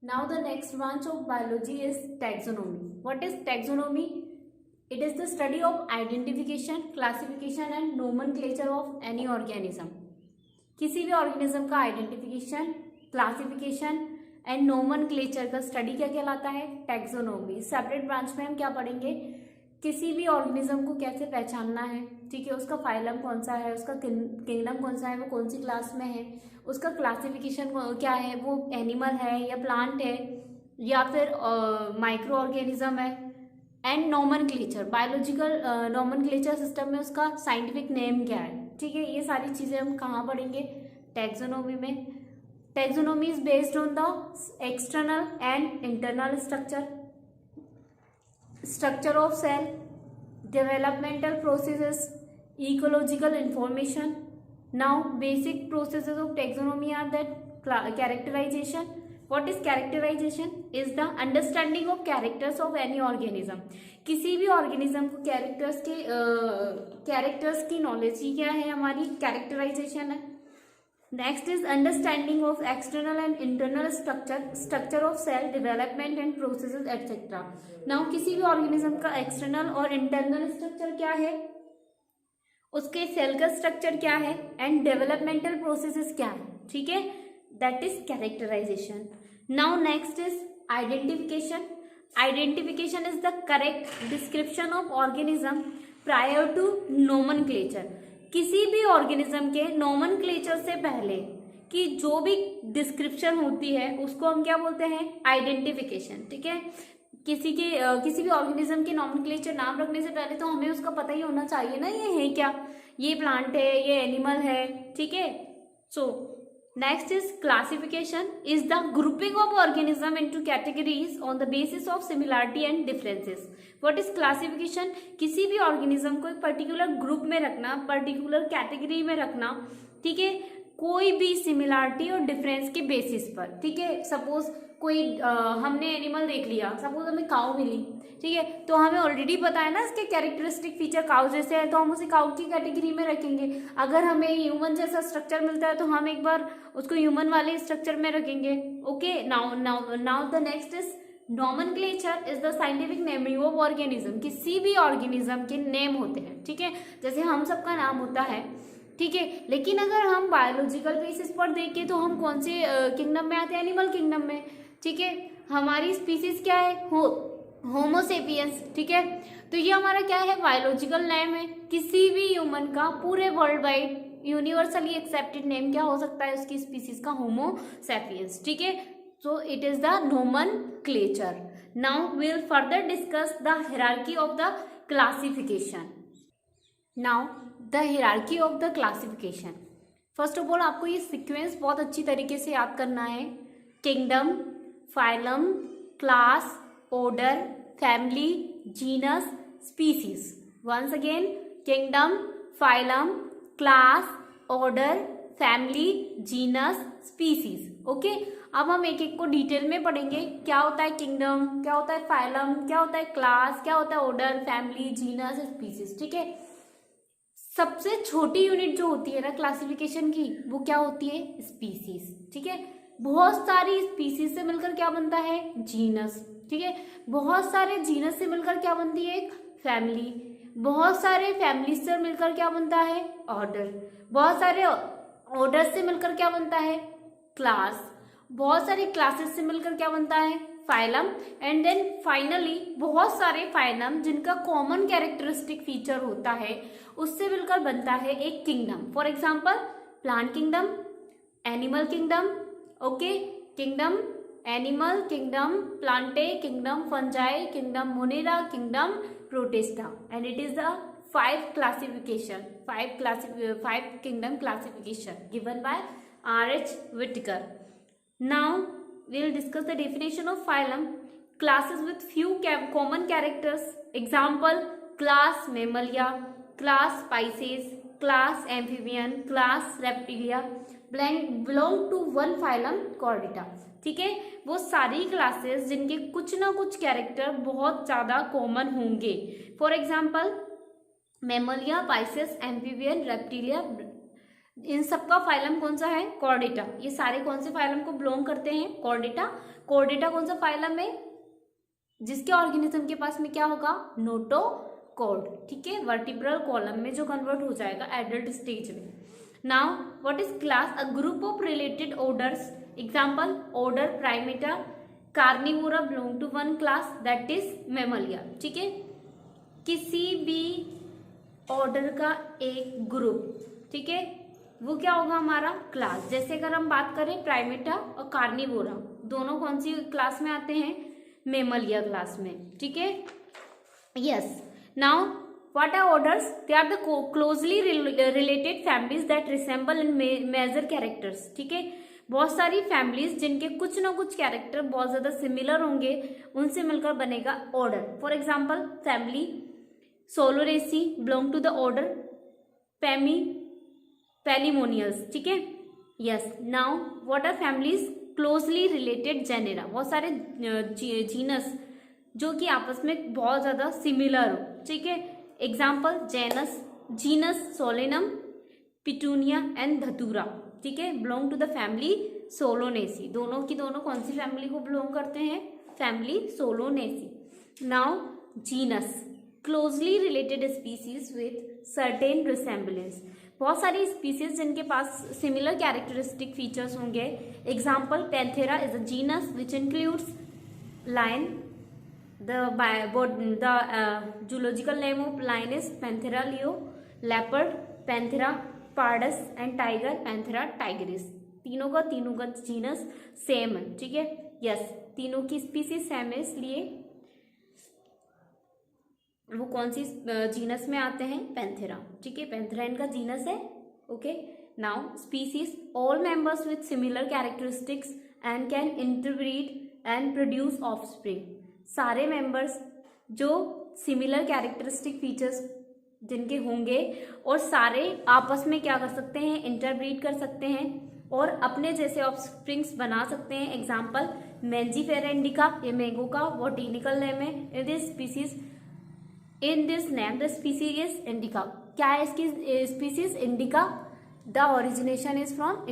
Now the next branch of biology is taxonomy. What is taxonomy? It is the study of identification, classification and nomenclature of any organism. किसी भी organism का identification, classification and nomenclature का study क्या कहलाता है? Taxonomy. Separate branch में हम क्या पढ़ेंगे? किसी भी ऑर्गेनिज्म को कैसे पहचानना है, ठीक है, उसका फाइलम कौन सा है, उसका किंगडम कौन सा है, वो कौन सी क्लास में है, उसका क्लासिफिकेशन क्या है, वो एनिमल है या प्लांट है या फिर माइक्रो ऑर्गेनिज्म है, and nomenclature, biological nomenclature system में उसका साइंटिफिक नेम क्या है, ठीक है. ये सारी चीज़ें हम कहाँ पढ़ेंगे? टैक्सोनॉमी में. Taxonomy is based on the external and internal structure of cell, developmental processes, ecological information. Now basic processes of taxonomy are that characterization. What is characterization? Is the understanding of characters of any organism. किसी भी organism को characters की knowledge ही क्या है? हमारी characterisation है. Next is understanding of external and internal structure of cell development and processes etcetera. Now किसी भी ऑर्गेनिज्म का एक्सटर्नल और इंटरनल स्ट्रक्चर क्या है, उसके सेल का स्ट्रक्चर क्या है एंड डेवलपमेंटल प्रोसेसेस क्या है, ठीक है, that is characterisation. Now next is identification. Identification is the correct description of organism prior to nomenclature. किसी भी ऑर्गेनिज्म के नोमेनक्लेचर से पहले की जो भी डिस्क्रिप्शन होती है उसको हम क्या बोलते हैं? आइडेंटिफिकेशन, ठीक है. किसी भी ऑर्गेनिज्म के नोमेनक्लेचर नाम रखने से पहले तो हमें उसका पता ही होना चाहिए ना, ये है क्या, ये प्लांट है, ये एनिमल है, ठीक है. So next is classification is the grouping of organism into categories on the basis of similarity and differences. What is classification? किसी भी ऑर्गेनिज्म को एक पर्टिकुलर ग्रुप में रखना, पर्टिकुलर कैटेगरी में रखना, ठीक है, कोई भी सिमिलरिटी और डिफरेंस के बेसिस पर, ठीक है. सपोज कोई हमने एनिमल देख लिया, सपोज हमें काऊ मिली, ठीक है, तो हमें ऑलरेडी पता है ना इसके कैरेक्टरिस्टिक फीचर काऊ जैसे है, तो हम उसे काऊ की कैटेगरी में रखेंगे. अगर हमें ह्यूमन जैसा स्ट्रक्चर मिलता है तो हम एक बार उसको ह्यूमन वाले स्ट्रक्चर में रखेंगे. Okay. Now the next is nomenclature is the scientific naming of organism. किसी भी ऑर्गेनिज्म के नेम होते हैं, ठीक है, जैसे हम सबका नाम होता है, ठीक है. लेकिन अगर हम बायोलॉजिकल बेसिस पर देखें तो हम कौन से किंगडम में आते हैं? एनिमल किंगडम में, ठीक है. हमारी स्पीसीज क्या है? होमो सेपियंस, ठीक है. तो ये हमारा क्या है? बायोलॉजिकल नेम है. किसी भी ह्यूमन का पूरे world wide universally accepted name क्या हो सकता है उसकी स्पीसीज का? होमो सेपियंस, ठीक है. So it is the nomenclature. Now we will further discuss the hierarchy of the classification. Now the hierarchy of the classification. First of all आपको ये सीक्वेंस बहुत अच्छी तरीके से याद करना है. Kingdom, phylum, class, order, family, genus, species. Once again, kingdom, phylum, class, order, family, genus, species. Okay. अब हम एक एक को डिटेल में पढ़ेंगे. क्या होता है किंगडम, क्या होता है फाइलम, क्या होता है क्लास, क्या होता है ऑर्डर, फैमिली, जीनस, स्पीसीज, ठीक है. सबसे छोटी यूनिट जो होती है ना क्लासिफिकेशन की, वो क्या होती है? स्पीसीज, ठीक है. बहुत सारी स्पीसीज से मिलकर क्या बनता है? जीनस, ठीक है. बहुत सारे जीनस से मिलकर क्या बनती है? एक फैमिली. बहुत सारे फैमिली से मिलकर क्या बनता है? ऑर्डर. बहुत सारे ऑर्डर से मिलकर क्या बनता है? क्लास. बहुत सारे क्लासेस से मिलकर क्या बनता है? फाइलम. एंड देन फाइनली बहुत सारे फाइलम जिनका कॉमन कैरेक्टरिस्टिक फीचर होता है उससे मिलकर बनता है एक kingdom. For example plant kingdom, animal kingdom, okay, kingdom animal, kingdom Plantae, kingdom fungi, kingdom Monera, kingdom protista. And it is the five kingdom classification given by R.H. Whitaker. Now we'll discuss the definition of phylum. Classes with few common characters. Example: class Mammalia, class Pisces, class Amphibian, class Reptilia belong to one phylum Chordata. ठीक है. वो सारी classes जिनके कुछ ना कुछ character बहुत ज्यादा कॉमन होंगे. For example mammalia, pisces, amphibian, reptilia इन सबका फाइलम कौन सा है? कॉर्डेटा। ये सारे कौन से फाइलम को बिलोंग करते हैं? कॉर्डेटा। कॉर्डेटा कौन सा फाइलम है जिसके ऑर्गेनिज्म के पास में क्या होगा? नोटोकॉर्ड, ठीक है, वर्टिब्रल कॉलम में जो कन्वर्ट हो जाएगा एडल्ट स्टेज में। Now what is class? A group of related orders. Example order primata carnivora belong to one class that is mammalia, ठीक है। किसी भी ऑर्डर का एक ग्रुप, ठीक है, वो क्या होगा? हमारा क्लास। जैसे अगर हम बात करें प्राइमेटा और कार्निवोरा, दोनों कौन सी क्लास में आते हैं? मैमलिया क्लास में, ठीक है। Yes, now what are orders? They are the closely related families that resemble in major characters, ठीक है। बहुत सारी फैमिलीज जिनके कुछ ना कुछ कैरेक्टर बहुत ज्यादा सिमिलर होंगे, उनसे मिलकर बनेगा order. For example family solanaceae belong to the order polemoniales, ठीक है। Yes, now what are families? Closely related genera, बहुत सारे जीनस जो कि आपस में बहुत ज्यादा सिमिलर हो, ठीक है। Example genus Solanum, petunia and धतूरा, ठीक है, बिलोंग टू द फैमिली सोलोनेसी। दोनों की दोनों कौन सी फैमिली को बिलोंग करते हैं? Family solanaceae. Now genus closely related species with certain resemblance, बहुत सारी स्पीसीज जिनके पास सिमिलर कैरेक्टरिस्टिक फीचर्स होंगे। Example panthera is a genus which includes lion, the zoological name of lion is Panthera leo, leopard Panthera pardus and tiger Panthera tigris। तीनों का genus same है, ठीक है। यस, तीनों की स्पीसीज सेम है, इसलिए वो कौन सी जीनस में आते हैं? पैंथेरा, ठीक है, पैंथेरा इनका जीनस है। Okay, now species all members with similar characteristics and can interbreed and produce offspring, सारे मेंबर्स जो सिमिलर कैरेक्टरिस्टिक फीचर्स जिनके होंगे और सारे आपस में क्या कर सकते हैं? इंटरब्रीड कर सकते हैं और अपने जैसे ऑफस्प्रिंग्स बना सकते हैं। एग्जाम्पल मैंजीफेरा इंडिका, ये मैंगो का बॉटेनिकल नेम है। In this name the species is indica. क्या है इसकी species? Indica. The origination is from